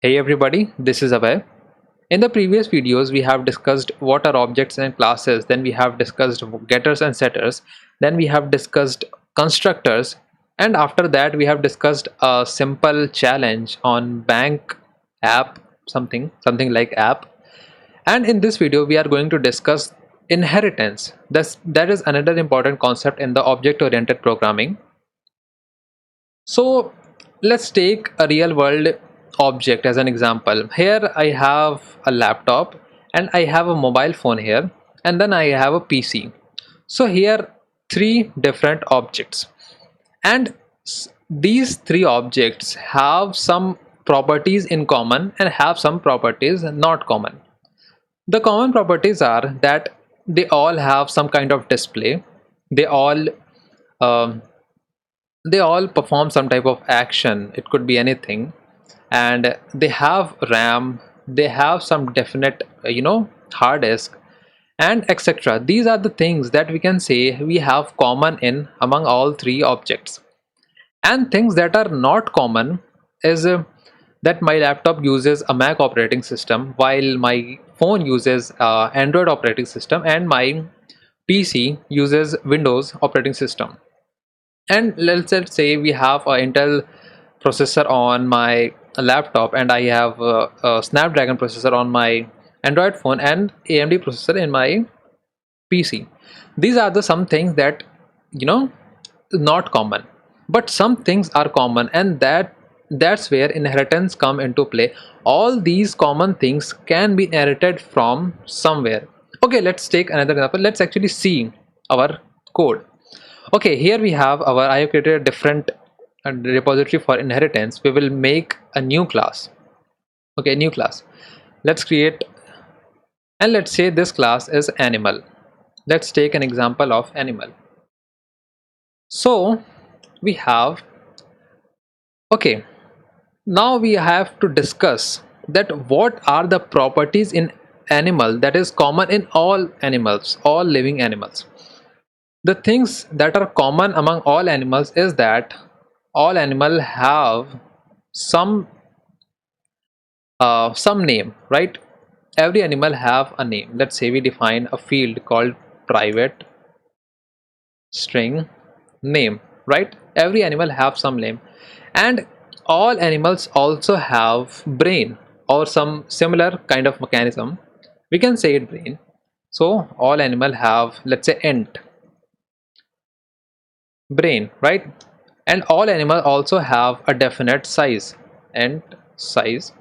Hey everybody, this is Abhay. In the previous videos, we have discussed what are objects and classes, then we have discussed getters and setters, then we have discussed constructors, and after that we have discussed a simple challenge on bank app, something like app. And in this video, we are going to discuss inheritance. That is another important concept in the object-oriented programming. So let's take a real world object as an example. Here I have a laptop and I have a mobile phone here, and then I have a PC. So here three different objects, and these three objects have some properties in common and have some properties not common. The common properties are that they all have some kind of display, they all um, they all perform some type of action, it could be anything, and they have RAM, they have some definite hard disk, and etc. These are the things that we can say we have common in among all three objects. And things that are not common is that my laptop uses a Mac operating system while my phone uses Android operating system and my PC uses Windows operating system. And let's say we have a Intel processor on my laptop and I have a Snapdragon processor on my Android phone and AMD processor in my PC. These are the some things that you know not common, but some things are common, and that's where inheritance come into play. All these common things can be inherited from somewhere. Okay, let's take another example. Let's actually see our code. Okay, here we have our I have created a different repository for inheritance. We will make a new class. Okay, new class. Let's create, and let's say this class is animal. Let's take an example of animal. So we have, okay, now we have to discuss that what are the properties in animal that is common in all animals, all living animals. The things that are common among all animals is that all animal have some some name, right? Every animal have a name. Let's say we define a field called private string name, right? Every animal have some name, and all animals also have brain or some similar kind of mechanism. We can say it brain. So all animal have, let's say, int brain, right? And all animals also have a definite size, int size.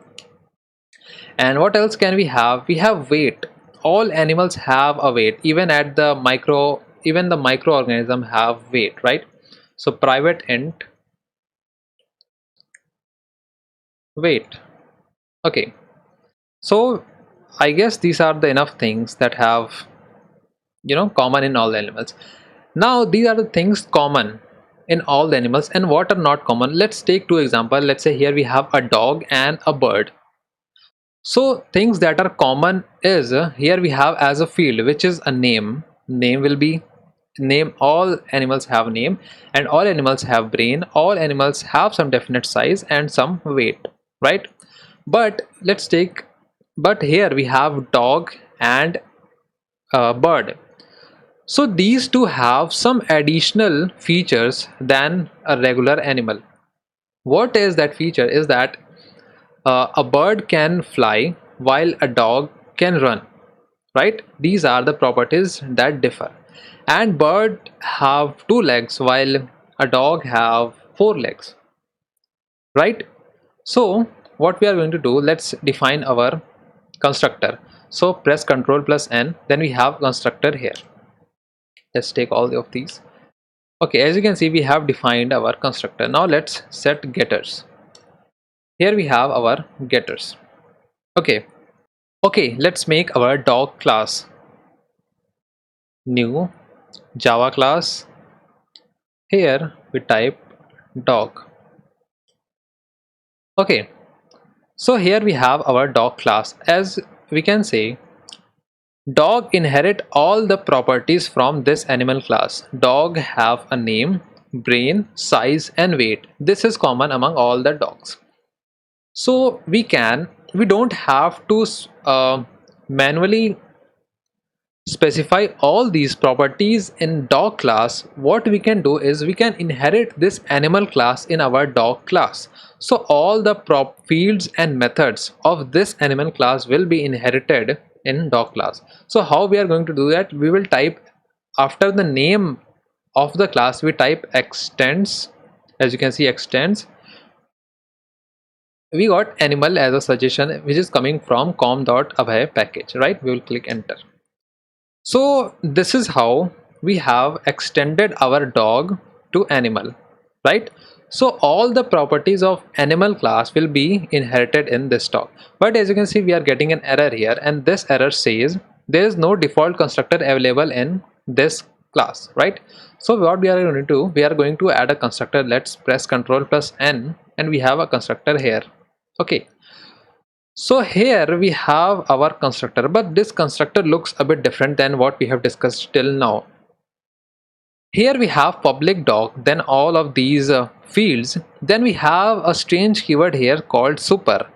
And what else can we have? We have weight. All animals have a weight, even at the micro, even the microorganism have weight, right? So private int weight. Okay, so I guess these are the enough things that have common in all the animals. Now these are the things common in all the animals, and what are not common. Let's take two examples. Let's say here we have a dog and a bird. So things that are common is here we have as a field, which is a name. Name will be name. All animals have name, and all animals have brain. All animals have some definite size and some weight, right? But let's take, but here we have dog and bird. So these two have some additional features than a regular animal. What is that feature? Is that a bird can fly while a dog can run, right? These are the properties that differ. And bird have two legs while a dog have four legs, right? So what we are going to do, let's define our constructor. So press Ctrl plus N, then we have constructor here. Let's take all of these. Okay, as you can see, we have defined our constructor. Now let's set getters. Here we have our getters. Okay, let's make our dog class. New Java class. Here we type dog. Okay, so here we have our dog class. As we can say, dog inherit all the properties from this animal class. Dog have a name, brain, size and weight. This is common among all the dogs. So we don't have to manually specify all these properties in dog class. What we can do is we can inherit this animal class in our dog class. So all the prop fields and methods of this animal class will be inherited in dog class. So how we are going to do that? We will type after the name of the class, we type extends. As you can see, extends. We got animal as a suggestion which is coming from com.abhay package, right? We will click enter. So this is how we have extended our dog to animal, right? So all the properties of animal class will be inherited in this dog. But as you can see, we are getting an error here, and this error says there is no default constructor available in this class, right? So what we are going to do, we are going to add a constructor. Let's press Ctrl plus N and we have a constructor here. Okay, so here we have our constructor, but this constructor looks a bit different than what we have discussed till now. Here we have public dog, then all of these fields, then we have a strange keyword here called super,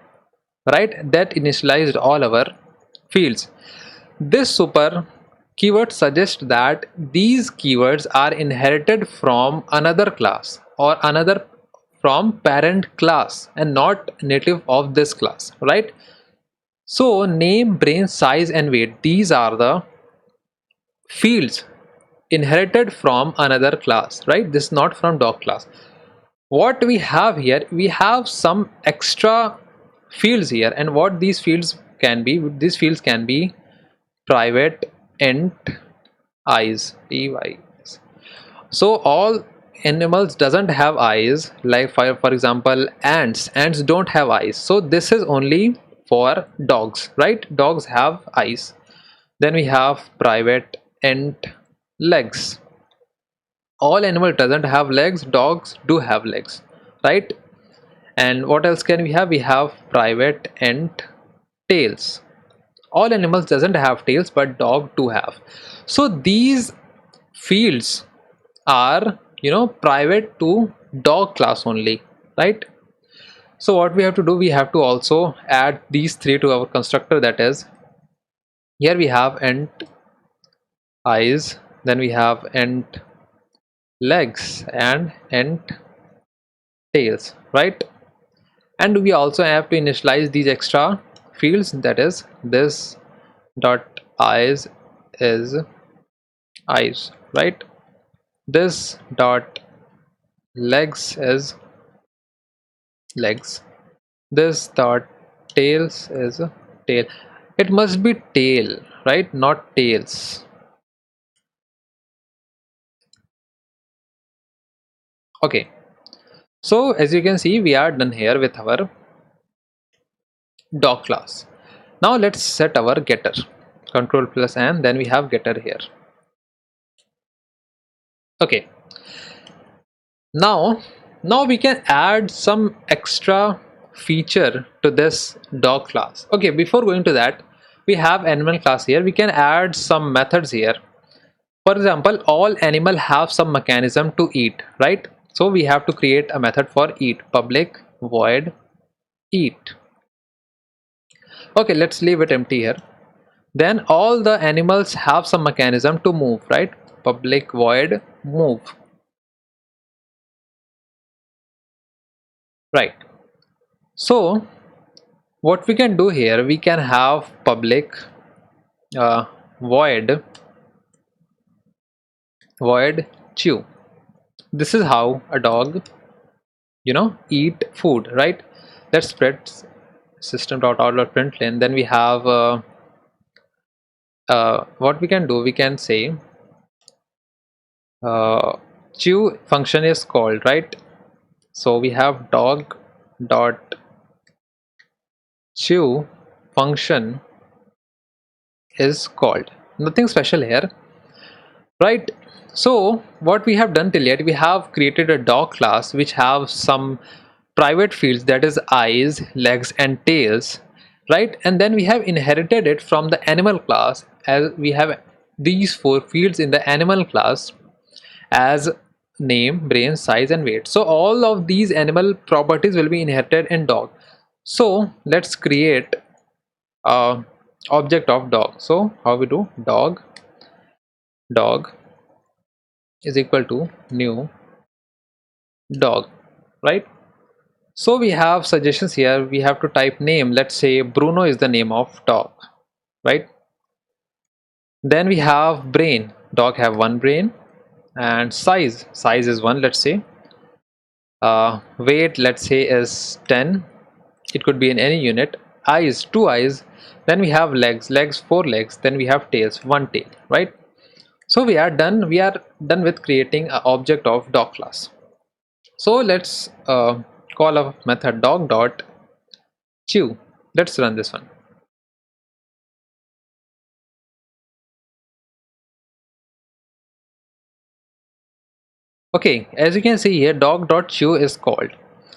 right? That initialized all our fields. This super keyword suggests that these keywords are inherited from another class or another from parent class and not native of this class, right? So name, brain, size and weight, these are the fields inherited from another class, right? This is not from dog class. What we have here, we have some extra fields here, and what these fields can be, these fields can be private, int, eyes, eyes. So all animals doesn't have eyes, like for example ants don't have eyes, so this is only for dogs, right? Dogs have eyes. Then we have private, int, legs. All animal doesn't have legs, dogs do have legs, right? And what else can we have? We have private, int, tails. All animals doesn't have tails, but dog do have. So these fields are, private to dog class only, right? So what we have to do, we have to also add these three to our constructor. That is, here we have int eyes, then we have int legs and int tails, right? And we also have to initialize these extra fields. That is, this dot eyes is eyes, right? This dot legs is legs. This dot tails is tail. It must be tail, right? Not tails. Okay, so as you can see, we are done here with our dog class. Now let's set our getter. Control plus N, then we have getter here. Okay, now we can add some extra feature to this dog class. Okay, before going to that, we have animal class here. We can add some methods here. For example, all animal have some mechanism to eat, right? So we have to create a method for eat, public void eat. Okay, let's leave it empty here. Then all the animals have some mechanism to move, right? Public void move. Right. So what we can do here, we can have public void chew. This is how a dog, eat food, right? Let's spread system.out.println. Then we have what we can do, we can say chew function is called, right? So we have dog dot chew function is called. Nothing special here, right? So what we have done till yet, we have created a dog class which have some private fields, that is eyes, legs and tails, right? And then we have inherited it from the animal class, as we have these four fields in the animal class as name, brain, size and weight. So all of these animal properties will be inherited in dog. So let's create a object of dog. So how we do? Dog is equal to new dog, right? So we have suggestions here. We have to type name. Let's say Bruno is the name of dog, right? Then we have brain. Dog have one brain. And size is one, let's say. Weight, let's say, is 10. It could be in any unit. Eyes, two eyes. Then we have legs, four legs. Then we have tails, one tail, right? So we are done with creating an object of dog class. So let's call a method dog dot chew. Let's run this one. Okay, as you can see here, dog dot chew is called.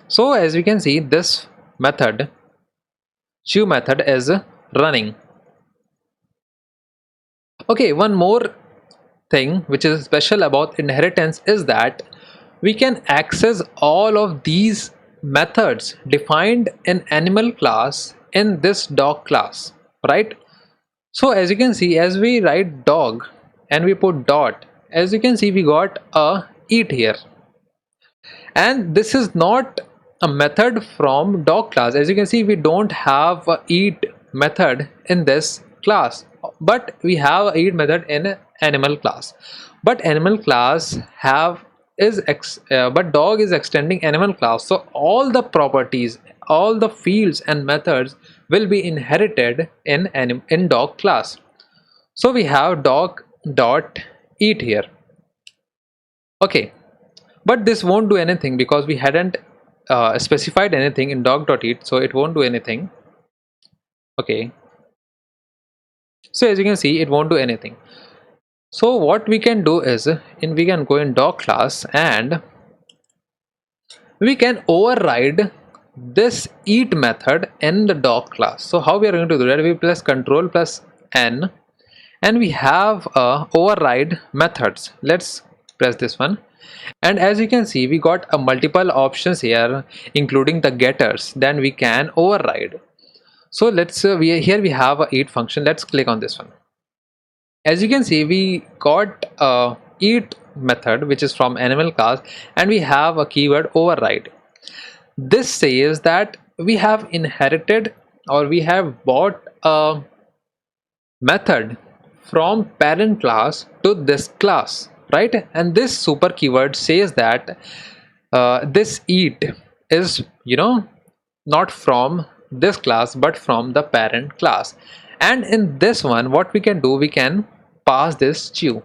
So as you can see, this method chew method is running. Okay, one more thing which is special about inheritance is that we can access all of these methods defined in animal class in this dog class, right? So as you can see, as we write dog and we put dot, as you can see, we got a eat here, and this is not a method from dog class. As you can see, we don't have a eat method in this class, but we have a eat method in animal class. But animal class have but dog is extending animal class, so all the properties, all the fields and methods will be inherited in dog class. So we have dog dot eat here. Okay, but this won't do anything because we hadn't specified anything in dog.eat, so it won't do anything. Okay, so as you can see, it won't do anything. So what we can do is we can go in dog class and we can override this eat method in the dog class. So how we are going to do that? We press control plus n and we have override methods. Let's press this one, and as you can see, we got a multiple options here including the getters. Then we can override. So let's we have a eat function. Let's click on this one. As you can see, we got a eat method which is from animal class, and we have a keyword override. This says that we have inherited or we have bought a method from parent class to this class, right? And this super keyword says that this eat is, not from this class but from the parent class. And in this one, what we can do, we can pass this chew,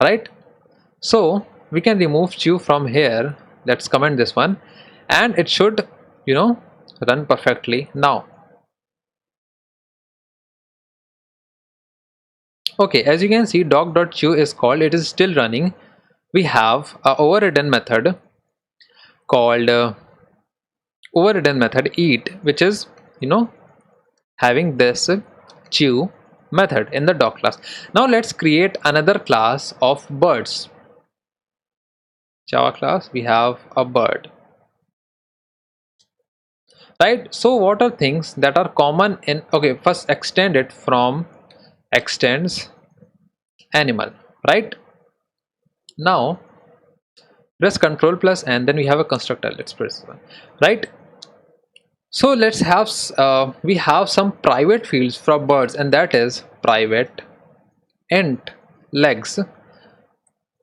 right? So we can remove chew from here. Let's comment this one, and it should, run perfectly now. Okay, as you can see, dog.chew is called, it is still running. We have a overridden method called overridden method eat, which is, having this chew method in the dog class. Now let's create another class of birds. Java class, we have a bird, right? So what are things that are common in, okay, first extend it from extends animal, right? Now press control plus and then we have a constructor. Let's press one, right? So let's have we have some private fields for birds, and that is private int legs.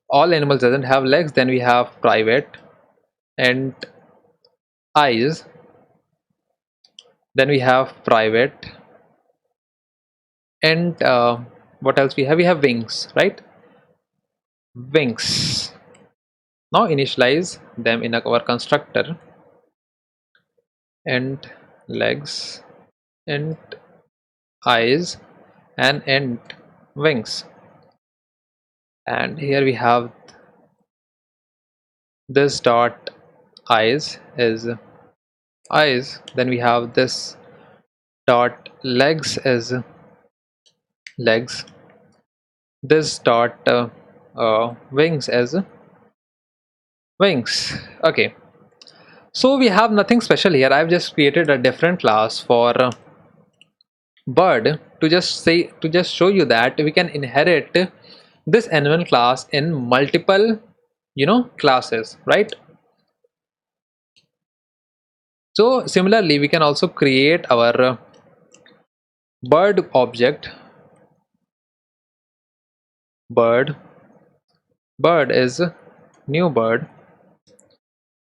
All animals doesn't have legs. Then we have private int eyes. Then we have private int what else we have? We have wings, right? Wings. Now initialize them in our constructor. Int legs, int eyes, and int wings. And here we have this dot eyes is eyes. Then we have this dot legs is legs. This dot wings as wings. Okay, So we have nothing special here. I've just created a different class for bird to just show you that we can inherit this animal class in multiple classes, right? So similarly we can also create our bird object. Bird is new bird.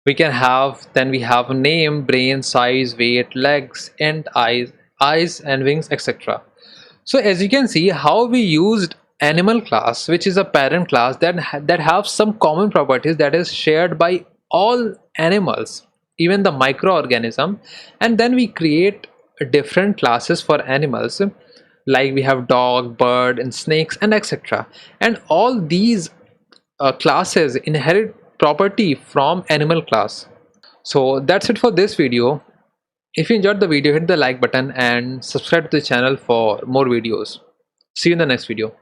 We can have, then we have name, brain, size, weight, legs, and eyes and wings, etc. So as you can see how we used animal class, which is a parent class that have some common properties that is shared by all animals, even the microorganism, and then we create different classes for animals, like we have dog, bird, and snakes, and etc. And all these classes inherit property from animal class. So that's it for this video. If you enjoyed the video, hit the like button and subscribe to the channel for more videos. See you in the next video.